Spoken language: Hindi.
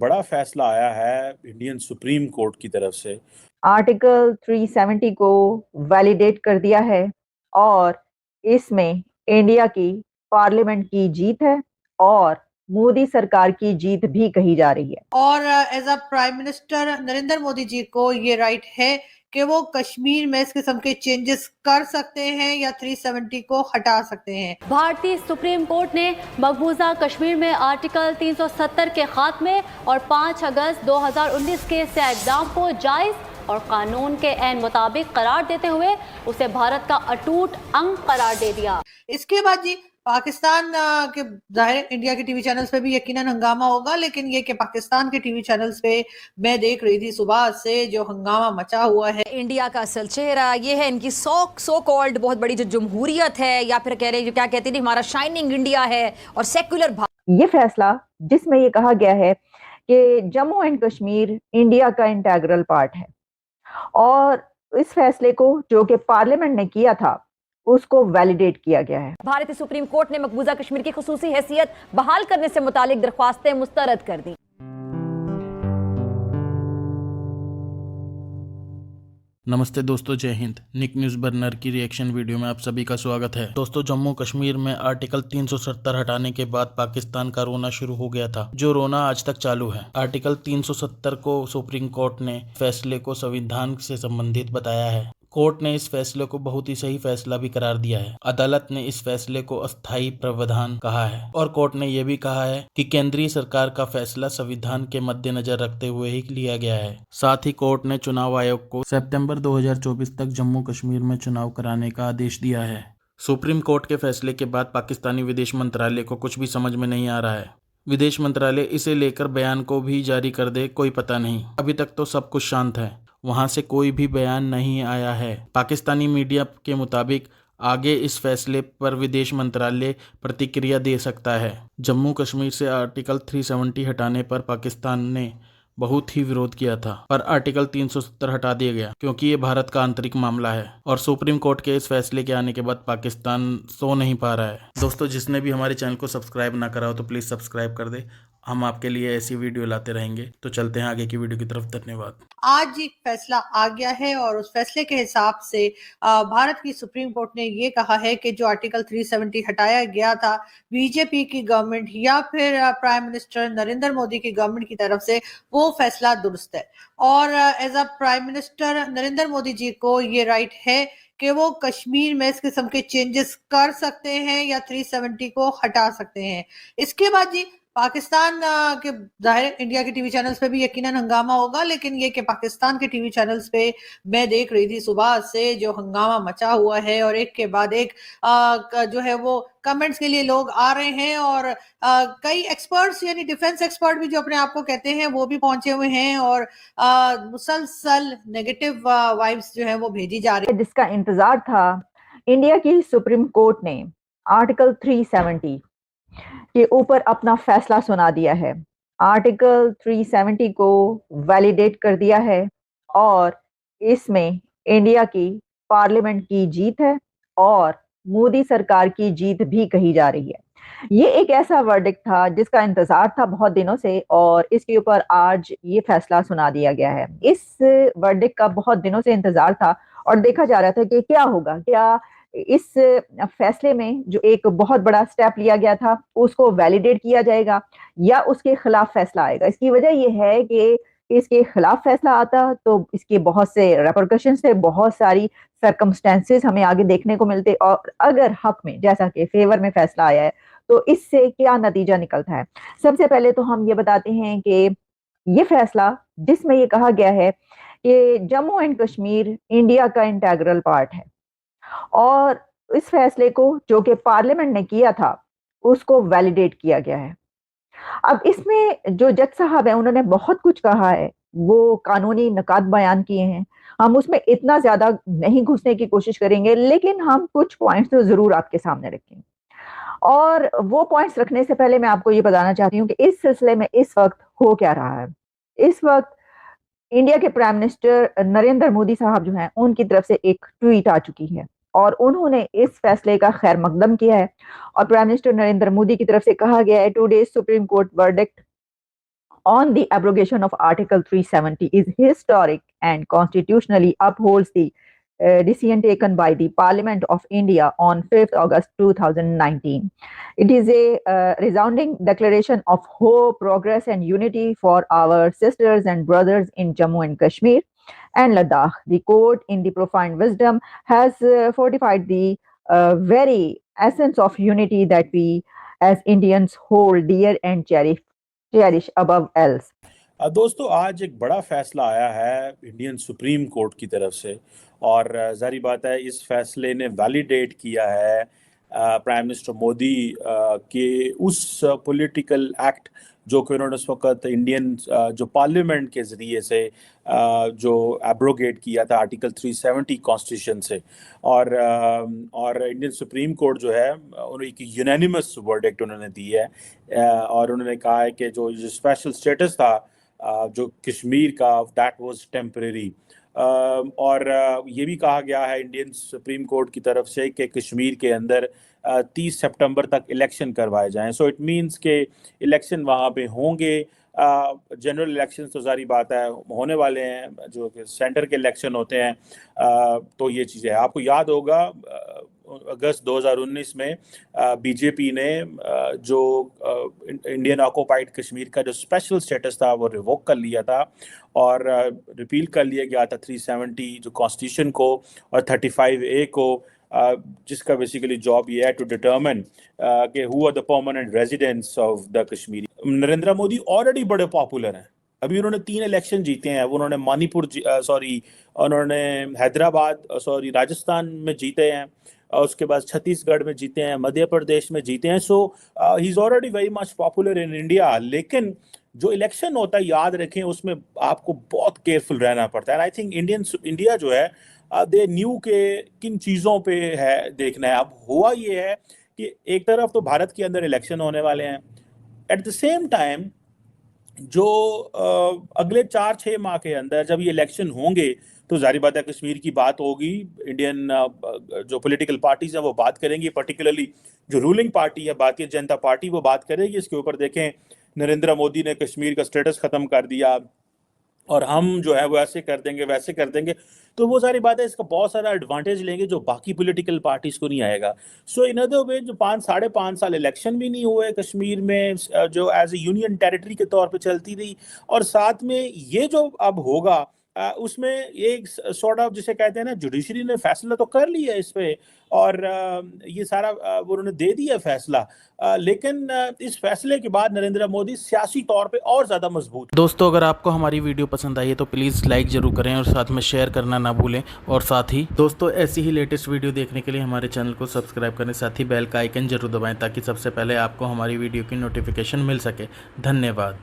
बड़ा फैसला आया है इंडियन सुप्रीम कोर्ट की तरफ से। आर्टिकल 370 को वैलिडेट कर दिया है और इसमें इंडिया की पार्लियामेंट की जीत है और मोदी सरकार की जीत भी कही जा रही है। और as a prime minister Narendra Modi ji को ये राइट है कि वो कश्मीर में इस किस्म के चेंजेस कर सकते हैं या 370 को हटा सकते हैं। भारतीय सुप्रीम कोर्ट ने मकबूजा कश्मीर में आर्टिकल 370 के खात्मे और 5 अगस्त 2019 के इक़दाम को जायज़ और कानून के ऐन मुताबिक करार देते हुए उसे भारत का अटूट अंग करार दे दिया। इसके बाद जी पाकिस्तान के जाहिर इंडिया के टीवी चैनल्स पे भी यकीनन हंगामा होगा, लेकिन ये कि पाकिस्तान के टीवी चैनल्स पे मैं देख रही थी सुबह से जो हंगामा मचा हुआ है। इंडिया का असल चेहरा ये है, इनकी सो कॉल्ड बहुत बड़ी जो जमहूरियत है, या फिर कह रहे जो क्या कहते थे हमारा शाइनिंग इंडिया है और सेक्युलर। ये फैसला जिसमें ये कहा गया है कि जम्मू एंड कश्मीर इंडिया का इंटेग्रल पार्ट है और इस फैसले को जो कि पार्लियामेंट ने किया था उसको वैलिडेट किया गया है। भारतीय सुप्रीम कोर्ट ने मकबूजा कश्मीर की खुसूसी हैसियत बहाल करने से मुतालिक दरख्वास्तें मुस्तरद कर दी। नमस्ते दोस्तों, जय हिंद। निक न्यूज़ बर्नर की रिएक्शन वीडियो में आप सभी का स्वागत है। दोस्तों, जम्मू कश्मीर में आर्टिकल 370 हटाने के बाद पाकिस्तान का रोना शुरू हो गया था, जो रोना आज तक चालू है। आर्टिकल 370 को सुप्रीम कोर्ट ने फैसले को संविधान से संबंधित बताया है। कोर्ट ने इस फैसले को बहुत ही सही फैसला भी करार दिया है। अदालत ने इस फैसले को अस्थायी प्रावधान कहा है और कोर्ट ने यह भी कहा है कि केंद्रीय सरकार का फैसला संविधान के मद्देनजर रखते हुए ही लिया गया है। साथ ही कोर्ट ने चुनाव आयोग को सितंबर 2024 तक जम्मू कश्मीर में चुनाव कराने का आदेश दिया है। सुप्रीम कोर्ट के फैसले के बाद पाकिस्तानी विदेश मंत्रालय को कुछ भी समझ में नहीं आ रहा है। विदेश मंत्रालय इसे लेकर बयान को भी जारी कर दे कोई पता नहीं। अभी तक तो सब कुछ शांत है, वहां से कोई भी बयान नहीं आया है। पाकिस्तानी मीडिया के मुताबिक आगे इस फैसले पर विदेश मंत्रालय प्रतिक्रिया दे सकता है। जम्मू कश्मीर से आर्टिकल 370 हटाने पर पाकिस्तान ने बहुत ही विरोध किया था, पर आर्टिकल 370 हटा दिया गया क्योंकि ये भारत का आंतरिक मामला है और सुप्रीम कोर्ट के इस फैसले के आने के बाद पाकिस्तान सो नहीं पा रहा है। दोस्तों, जिसने भी हमारे चैनल को सब्सक्राइब ना करा हो तो प्लीज़ सब्सक्राइब कर दे। हम आपके लिए ऐसी वीडियो लाते रहेंगे। तो चलते हैं आगे की वीडियो की तरफ। धन्यवाद। आज एक फैसला आ गया है और उस फैसले के हिसाब से भारत की सुप्रीम कोर्ट ने ये कहा है कि जो आर्टिकल 370 हटाया गया था बीजेपी की गवर्नमेंट या फिर प्राइम मिनिस्टर नरेंद्र मोदी की गवर्नमेंट की तरफ से, वो फैसला दुरुस्त है। और as a prime minister Narendra Modi ji को ये राइट है कि वो कश्मीर में इस किस्म के चेंजेस कर सकते हैं या 370 को हटा सकते हैं। इसके बाद जी पाकिस्तान के जाहिर इंडिया के टीवी चैनल्स पे भी यकीनन हंगामा होगा, लेकिन ये कि पाकिस्तान के टीवी चैनल्स पे मैं देख रही थी सुबह से जो हंगामा मचा हुआ है और एक के बाद एक जो है वो कमेंट्स के लिए लोग आ रहे हैं और कई एक्सपर्ट्स यानी डिफेंस एक्सपर्ट भी जो अपने आप को कहते हैं वो भी पहुंचे हुए हैं और मुसलसल नेगेटिव वाइब्स जो है वो भेजी जा रही है। जिसका इंतजार था, इंडिया की सुप्रीम कोर्ट ने आर्टिकल 370 के ऊपर अपना फैसला सुना दिया है। आर्टिकल 370 को वैलिडेट कर दिया है और इसमें इंडिया की पार्लियामेंट की जीत है और मोदी सरकार की जीत भी कही जा रही है। ये एक ऐसा वर्डिक्ट था जिसका इंतजार था बहुत दिनों से और इसके ऊपर आज ये फैसला सुना दिया गया है। इस वर्डिक्ट का बहुत दिनों से इंतजार था और देखा जा रहा था कि क्या होगा, क्या इस फैसले में जो एक बहुत बड़ा स्टेप लिया गया था उसको वैलिडेट किया जाएगा या उसके खिलाफ फैसला आएगा। इसकी वजह यह है कि इसके खिलाफ फैसला आता तो इसके बहुत से रेपरकशंस थे, बहुत सारी सर्कमस्टेंसेस हमें आगे देखने को मिलते और अगर हक में जैसा कि फेवर में फैसला आया है तो इससे क्या नतीजा निकलता है। सबसे पहले तो हम ये बताते हैं कि ये फैसला जिसमें ये कहा गया है कि जम्मू एंड कश्मीर इंडिया का इंटेग्रल पार्ट है और इस फैसले को जो कि पार्लियामेंट ने किया था उसको वैलिडेट किया गया है। अब इसमें जो जज साहब है उन्होंने बहुत कुछ कहा है, वो कानूनी निकात बयान किए हैं। हम उसमें इतना ज्यादा नहीं घुसने की कोशिश करेंगे, लेकिन हम कुछ पॉइंट्स तो जरूर आपके सामने रखेंगे। और वो पॉइंट्स रखने से पहले मैं आपको ये बताना चाहती हूँ कि इस सिलसिले में इस वक्त हो क्या रहा है। इस वक्त इंडिया के प्राइम मिनिस्टर नरेंद्र मोदी साहब जो हैं उनकी तरफ से एक ट्वीट आ चुकी है और उन्होंने इस फैसले का खैर मकदम किया है और प्राइम मिनिस्टर नरेंद्र मोदी की तरफ से कहा गया है, today supreme court verdict on the abrogation of Article 370 is historic and constitutionally upholds the decision taken by the Parliament of India on 5th August 2019. It is a resounding declaration of hope, progress, and unity for our sisters and brothers in Jammu and Kashmir and Ladakh. The court, in the profound wisdom, has fortified the very essence of unity that we as Indians hold dear and cherish above else. दोस्तों आज एक बड़ा फैसला आया है इंडियन सुप्रीम कोर्ट की तरफ से और जारी बात है इस फैसले ने वैलिडेट किया है प्राइम मिनिस्टर मोदी के उस पॉलिटिकल एक्ट जो कि उन्होंने उस वक्त इंडियन जो पार्लियामेंट के ज़रिए से जो एब्रोगेट किया था आर्टिकल 370 कॉन्स्टिट्यूशन से और इंडियन सुप्रीम कोर्ट जो है उन्होंने एक यूनानिमस वर्डिक्ट उन्होंने दी है और उन्होंने कहा है कि जो स्पेशल स्टेटस था जो कश्मीर का दैट वाज टेम्परेरी और ये भी कहा गया है इंडियन सुप्रीम कोर्ट की तरफ से कि कश्मीर के अंदर 30 सितंबर तक इलेक्शन करवाए जाएं। सो इट मींस के इलेक्शन वहाँ पे होंगे। जनरल इलेक्शन तो सारी बात है होने वाले हैं जो कि सेंटर के इलेक्शन होते हैं। तो ये चीज़ें है आपको याद होगा अगस्त 2019 में बीजेपी ने जो इंडियन ऑक्युपाइड कश्मीर का जो स्पेशल स्टेटस था वो रिवोक कर लिया था और रिपील कर लिया गया था 370 जो कॉन्स्टिट्यूशन को और 35A को जिसका बेसिकली जॉब ये है टू डिटरमिन कि who are the permanent residents of the Kashmiri. Narendra Modi already बड़े पॉपुलर हैं। अभी उन्होंने 3 इलेक्शन जीते हैं। उन्होंने उन्होंने हैदराबाद राजस्थान में जीते हैं और उसके बाद छत्तीसगढ़ में जीते हैं, मध्य प्रदेश में जीते हैं। So he is already very much popular in India. लेकिन जो इलेक्शन होता है याद रखें उसमें आपको बहुत केयरफुल रहना पड़ता है। आई थिंक इंडिया जो है दे न्यू के किन चीज़ों पे है देखना है। अब हुआ ये है कि एक तरफ तो भारत के अंदर इलेक्शन होने वाले हैं, एट द सेम टाइम जो अगले 4-6 माह के अंदर जब ये इलेक्शन होंगे तो जारी बात है कश्मीर की बात होगी। इंडियन जो पॉलिटिकल पार्टीज हैं वो बात करेंगी, पर्टिकुलरली जो रूलिंग पार्टी है भारतीय जनता पार्टी वो बात करेगी इसके ऊपर। देखें नरेंद्र मोदी ने कश्मीर का स्टेटस ख़त्म कर दिया और हम जो है वो ऐसे कर देंगे वैसे कर देंगे, तो वो सारी बातें इसका बहुत सारा एडवांटेज लेंगे जो बाकी पॉलिटिकल पार्टीज को नहीं आएगा। सो इन अदर वे जो 5-5.5 साल इलेक्शन भी नहीं हुए कश्मीर में जो एज ए यूनियन टेरिटरी के तौर पे चलती रही और साथ में ये जो अब होगा उसमें एक सॉर्ट ऑफ जिसे कहते हैं ना जुडिशरी ने फैसला तो कर लिया इस पे और ये सारा उन्होंने दे दिया फैसला। लेकिन इस फैसले के बाद नरेंद्र मोदी सियासी तौर पे और ज़्यादा मजबूत। दोस्तों अगर आपको हमारी वीडियो पसंद आई है तो प्लीज़ लाइक ज़रूर करें और साथ में शेयर करना ना भूलें। और साथ ही दोस्तों ऐसी ही लेटेस्ट वीडियो देखने के लिए हमारे चैनल को सब्सक्राइब करें, साथ ही बेल का आइकन जरूर दबाएं ताकि सबसे पहले आपको हमारी वीडियो की नोटिफिकेशन मिल सके। धन्यवाद।